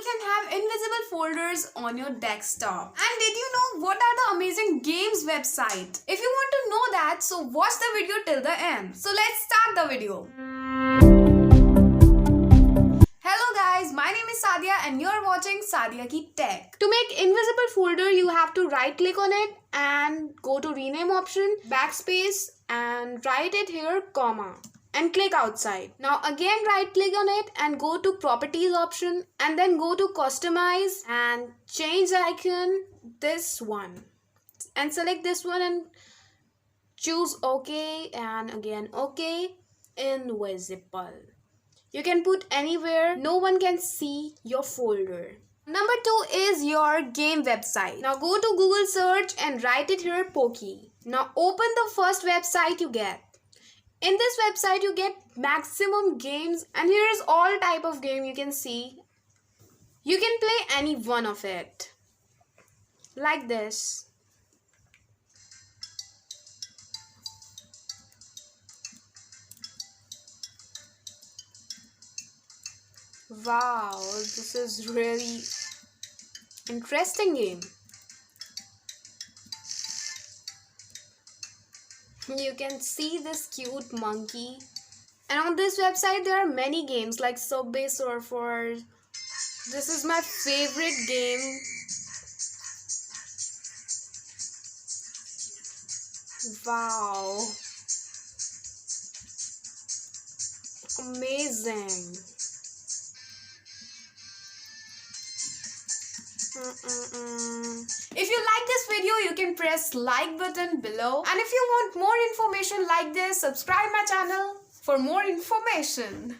can have invisible folders on your desktop. And did you know what are the amazing games website? If you want to know that, so watch the video till the end. So let's start the video. Hello guys, my name is Sadia and you're watching Sadia Ki Tech. To make invisible folder, you have to right click on it and go to rename option, backspace and write it here, comma. And click outside. Now again right click on it and go to properties option and then go to customize and change the icon this one and select this one and choose OK and again OK. Invisible. You can put anywhere, no one can see your folder. Number 2 is your game website. Now go to Google search and write it here, Poki. Now open the first website you get. In this website you get maximum games and here is all type of game you can see. You can play any one of it. Like this. Wow, this is really interesting game. You can see this cute monkey. And on this website there are many games like Subway Surfers. This is my favorite game. Wow. Amazing. If you like this video, you can press like button below. And if you want more information like this, subscribe my channel for more information.